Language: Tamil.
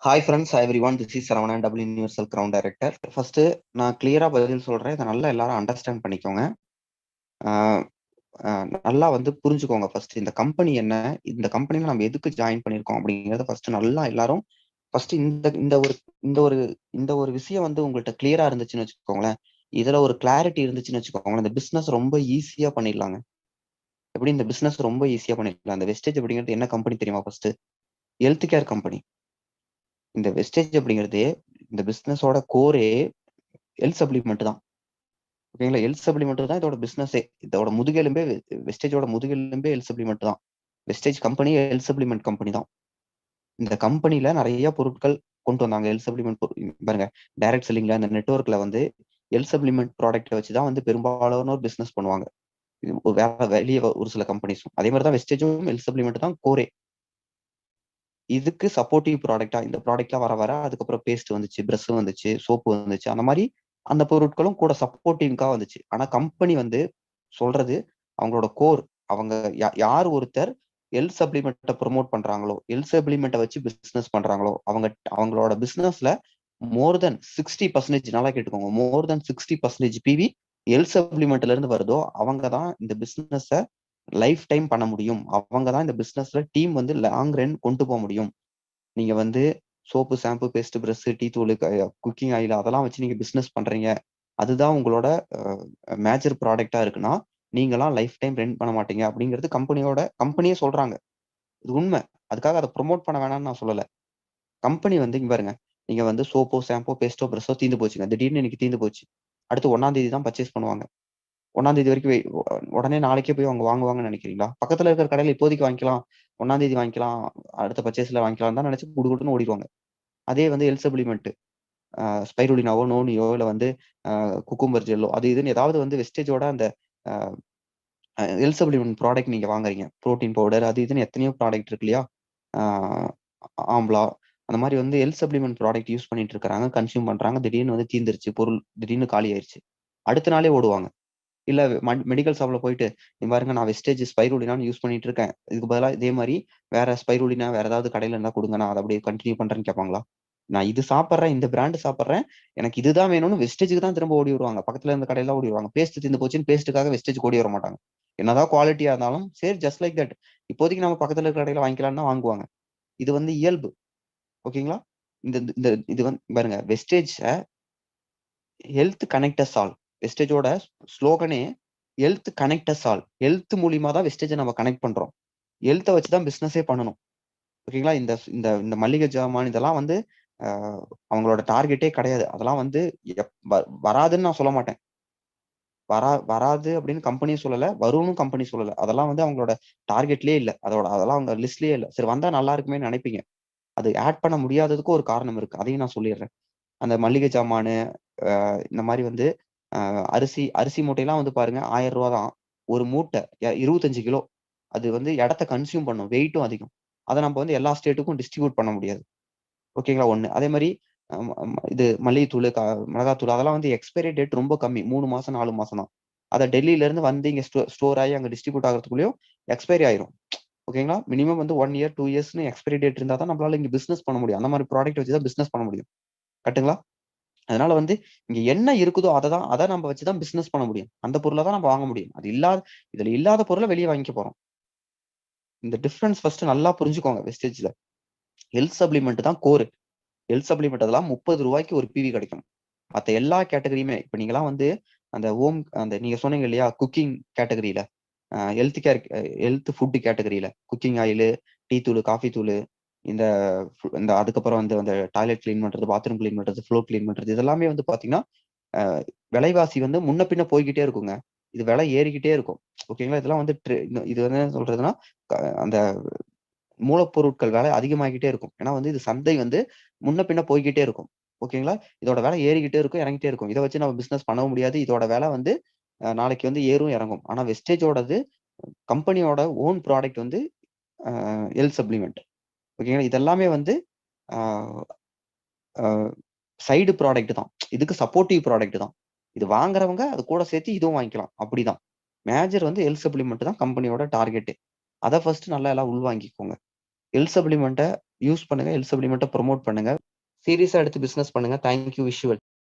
Hi friends, every one. This is Saravanan, double universal ground director. First நான் கிளியரா பதில் சொல்றேன். இதை நல்லா எல்லாரும் அண்டர்ஸ்டாண்ட் பண்ணிக்கோங்க. ஆஹ் நல்லா புரிஞ்சுக்கோங்க. ஃபர்ஸ்ட் இந்த கம்பெனி என்ன, இந்த கம்பெனில நம்ம எதுக்கு ஜாயின் பண்ணியிருக்கோம் அப்படிங்கறத ஃபர்ஸ்ட் நல்லா எல்லாரும் ஃபர்ஸ்ட் இந்த இந்த ஒரு இந்த ஒரு இந்த ஒரு விஷயம் உங்கள்கிட்ட கிளியரா இருந்துச்சுன்னு வச்சுக்கோங்களேன். இதுல ஒரு கிளாரிட்டி இருந்துச்சுன்னு வச்சுக்கோங்களேன். இந்த பிசினஸ் ரொம்ப ஈஸியா பண்ணிடலாங்க. எப்படி இந்த பிசினஸ் ரொம்ப ஈஸியா பண்ணிடலாம். இந்த வெஸ்டேஜ் அப்படிங்கிறது என்ன கம்பெனி தெரியுமா? First health care company. இந்த வெஸ்டேஜ் அப்படிங்கிறது இந்த பிசினஸோட கோரே ஹெல்த் சப்ளிமெண்ட் தான். ஓகேங்களா? ஹெல்த் சப்ளிமெண்ட் தான் இதோட பிசினஸே. இதோட முதுகெலும்பே வெஸ்டேஜோட முதுகெலும்பே ஹெல்த் சப்ளிமெண்ட் தான். Wastage company health supplement company தான். இந்த கம்பெனில நிறைய பொருட்கள் கொண்டு வந்தாங்க. ஹெல்த் சப்ளிமெண்ட் பாருங்க, டைரக்ட் செல்லிங்ல இந்த நெட்ஒர்க்ல ஹெல்த் சப்ளிமெண்ட் ப்ராடக்ட்டை வச்சுதான் பெரும்பாலான ஒரு பிசினஸ் பண்ணுவாங்க. வேற வெளியே ஒரு சில கம்பெனிஸும் அதே மாதிரி தான். வெஸ்டேஜும் ஹெல்த் சப்ளிமெண்ட் தான் கோரே. இதுக்கு சப்போர்ட்டிவ் ப்ராடக்டா இந்த ப்ராடக்ட்லாம் வர வர அதுக்கப்புறம் பேஸ்ட் வந்துச்சு, பிரஷ் வந்துச்சு, சோப்பு வந்துச்சு. அந்த மாதிரி அந்த பொருட்களும் கூட சப்போர்ட்டிவ்கா வந்துச்சு. ஆனா கம்பெனி சொல்றது அவங்களோட கோர். அவங்க யார் ஒருத்தர் ஹெல்த் சப்ளிமெண்ட்டை ப்ரொமோட் பண்றாங்களோ, ஹெல்த் சப்ளிமெண்ட்டை வச்சு பிசினஸ் பண்றாங்களோ, அவங்களோட பிசினஸ்ல மோர் தென் 60%, நல்லா கேட்டுக்கோங்க, மோர் தென் 60% பிவி ஹெல்த் சப்ளிமெண்ட்ல இருந்து வருதோ அவங்க தான் இந்த பிசினஸ லைஃப் டைம் பண்ண முடியும். அவங்க தான் இந்த பிசினஸ்ல டீம் லாங் ரன் கொண்டு போக முடியும். நீங்க soap, shampoo, paste, brush, tea தூள், குக்கிங் ஆயில் அதெல்லாம் வச்சு நீங்க பிசினஸ் பண்றீங்க. அதுதான் உங்களோட மேஜர் ப்ராடக்டா இருக்குன்னா நீங்களாம் லைஃப் டைம் ரன் பண்ண மாட்டீங்க அப்படிங்கிறது கம்பெனியே சொல்றாங்க. இது உண்மை. அதுக்காக அதை ப்ரொமோட் பண்ண வேணாம்னு நான் சொல்லல. கம்பெனி இங்க பாருங்க, நீங்க சோப்போ, ஷாம்போ, பேஸ்டோ, பிரஷோ தீந்து போச்சுங்க. திடீர்னு இன்னைக்கு தீந்து போச்சு. அடுத்து 1ஆம் தேதி தான் பர்ச்சேஸ் பண்ணுவாங்க. 1ஆம் தேதி வரைக்கும் உடனே நாளைக்கே போய் அவங்க வாங்குவாங்கன்னு நினைக்கிறீங்களா? பக்கத்துல இருக்கிற கடையில இப்போதைக்கு வாங்கிக்கலாம், 1ஆம் தேதி வாங்கிக்கலாம், அடுத்த பர்ச்சேஸ்ல வாங்கிக்கலாம் தான் நினைச்சு குடுக்குன்னு ஓடிடுவாங்க. அதே ஹெல்த் சப்ளிமெண்ட், ஸ்பைருலினாவோ, நோனியோ, இல்ல குக்கும்பர் ஜெல்லோ, அது இதுன்னு ஏதாவது வெஸ்டேஜோட அந்த ஹெல்த் சப்ளிமெண்ட் ப்ராடக்ட் நீங்க வாங்குறீங்க. புரோட்டீன் பவுடர் அது இதுன்னு எத்தனையோ ப்ராடக்ட் இருக்கு இல்லையா? ஆம்லா, அந்த மாதிரி ஹெல்த் சப்ளிமெண்ட் ப்ராடக்ட் யூஸ் பண்ணிட்டு இருக்காங்க, கன்சியூம் பண்றாங்க. திடீர்னு தீந்துருச்சு பொருள், திடீர்னு காலி ஆயிருச்சு. அடுத்த நாளே ஓடுவாங்க. இல்ல மெடிக்கல் ஷாப்ல போயிட்டு, நீ பாருங்க நான் வெஸ்டேஜ் ஸ்பைருலினான்னு யூஸ் பண்ணிட்டு இருக்கேன், இதுக்கு பதிலா இதே மாதிரி வேற ஸ்பைருலினா வேற ஏதாவது கடையில இருந்தா கொடுங்க, நான் அதை அப்படியே கண்டினியூ பண்றேன்னு கேட்பாங்களா? நான் இது சாப்பிட்றேன், இந்த பிராண்ட் சாப்பிட்றேன், எனக்கு இதுதான் வேணும்னு வெஸ்டேஜுக்கு தான் திரும்ப ஓடி வருவாங்க. பக்கத்துல இருந்த கடையில ஓடி வருவாங்க. பேஸ்ட் தீர்ந்து போச்சுன்னு பேஸ்ட்டுக்காக வெஸ்டேஜ் ஓடி வர மாட்டாங்க. என்னதான் குவாலிட்டியா இருந்தாலும் சரி, ஜஸ்ட் லைக் தட், இப்போதைக்கு நம்ம பக்கத்துல இருக்கிற கடையில வாங்கிக்கலாம்னு வாங்குவாங்க. இது இயல்பு. ஓகேங்களா? இந்த இந்த இது பாருங்க, வெஸ்டேஜ் ஹெல்த் கனெக்டஸ் ஆல். வெஸ்டேஜோட ஸ்லோகனே ஹெல்த் கனெக்டஸ் ஆல். ஹெல்த் மூலியமா தான் வெஸ்டேஜை நம்ம கனெக்ட் பண்றோம். ஹெல்த்தை வச்சு தான் பிசினஸே பண்ணணும். ஓகேங்களா? இந்த இந்த இந்த மளிகை ஜாமான் இதெல்லாம் அவங்களோட டார்கெட்டே கிடையாது. அதெல்லாம் வராதுன்னு நான் சொல்ல மாட்டேன். வராது அப்படின்னு கம்பெனியும் சொல்லல, வரும்னு கம்பெனி சொல்லல. அதெல்லாம் அவங்களோட டார்கெட்லயே இல்ல. அதெல்லாம் அவங்க லிஸ்ட்லயே இல்ல. சரி, வந்தா நல்லா இருக்குமே நினைப்பீங்க. அது ஆட் பண்ண முடியாததுக்கு ஒரு காரணம் இருக்கு. அதையும் நான் சொல்லிடுறேன். அந்த மளிகை ஜாமானு, இந்த மாதிரி அரிசி அரிசி மூட்டையெல்லாம் பாருங்க, 1000 ரூபா தான் ஒரு மூட்டை. 25 கிலோ. அது இடத்த கன்சியூம் பண்ணும், வெயிட்டும் அதிகம். அதை நம்ம எல்லா ஸ்டேட்டுக்கும் டிஸ்ட்ரிபியூட் பண்ண முடியாது. ஓகேங்களா? ஒண்ணு. அதே மாதிரி இது மல்லிகைத்தூள், மிளகாத்தூள் அதெல்லாம் எக்ஸ்பைரி டேட் ரொம்ப கம்மி. 3 மாசம் 4 மாசம் தான். அதை டெல்லியில இருந்து இங்க ஸ்டோர் ஆகி அங்க டிஸ்ட்ரிபியூட் ஆகிறதுக்குள்ளயும் எக்ஸ்பைரி ஆயிரும். ஓகேங்களா? மினிமம் 1 இயர் 2 இயர்ஸ்னு எக்ஸ்பைரி டேட் இருந்தா தான் நம்மளால இங்க பிசினஸ் பண்ண முடியும். அந்த மாதிரி ப்ராடக்ட் வச்சு தான் பிசினஸ் பண்ண முடியும். கரெக்ட்டுங்களா? அதனால இங்க என்ன இருக்குதோ அதை நம்ம வச்சுதான் பிசினஸ் பண்ண முடியும். அந்த பொருளை தான் நம்ம வாங்க முடியும். இதுல இல்லாத பொருளை வெளியே வாங்கிக்க போறோம். இந்த டிஃபரன்ஸ் ஃபர்ஸ்ட் நல்லா புரிஞ்சுக்கோங்க. வெஸ்டேஜ்ல ஹெல்த் சப்ளிமெண்ட் தான் கோர். ஹெல்த் சப்ளிமெண்ட் அதெல்லாம் 30 ரூபாய்க்கு ஒரு பிவி கிடைக்கும். மத்த எல்லா கேட்டகரியுமே, இப்ப நீங்கலாம் அந்த அந்த நீங்க சொன்னீங்க இல்லையா, குக்கிங் கேட்டகரியில, ஹெல்த் கேர், ஹெல்த் ஃபுட் கேட்டகரியில குக்கிங் ஆயில், டீ தூள், காஃபி தூள், இந்த இந்த அதுக்கப்புறம் அந்த டாய்லெட் கிளீன் பண்றது, பாத்ரூம் கிளீன் பண்றது, ஃப்ளோர் கிளீன் பண்றது, இதெல்லாமே பாத்தீங்கன்னா விலைவாசி முன்ன பின்ன போய்கிட்டே இருக்குங்க. இது விலை ஏறிக்கிட்டே இருக்கும். ஓகேங்களா? இதெல்லாம் இது என்ன சொல்றதுன்னா, அந்த மூலப்பொருட்கள் விலை அதிகமாகிக்கிட்டே இருக்கும். ஏன்னா இது சந்தை முன்ன பின்ன போய்கிட்டே இருக்கும். ஓகேங்களா? இதோட விலை ஏறிக்கிட்டே இருக்கும், இறங்கிட்டே இருக்கும். இதை வச்சு நம்ம பிசினஸ் பண்ணவும் முடியாது. இதோட விலை நாளைக்கு ஏறும் இறங்கும். ஆனா வெஸ்டேஜோடது கம்பெனியோட ஓன் ப்ராடக்ட் ஹெல்த் சப்ளிமெண்ட். ஓகேங்களா? இதெல்லாமே சைடு ப்ராடக்ட் தான். இதுக்கு சப்போர்ட்டிவ் ப்ராடக்ட் தான். இது வாங்குறவங்க அது கூட சேர்த்து இதுவும் வாங்கிக்கலாம். அப்படிதான். மேஜர் ஹெல்த் சப்ளிமெண்ட் தான் கம்பெனியோட டார்கெட். அதை ஃபர்ஸ்ட் நல்லா எல்லாம் உள்வாங்கிக்கோங்க. ஹெல்த் சப்ளிமெண்ட்டை யூஸ் பண்ணுங்க. ஹெல்த் சப்ளிமெண்ட்ட ப்ரமோட் பண்ணுங்க. சீரியஸா எடுத்து பிசினஸ் பண்ணுங்க. Thank you. Wish you well.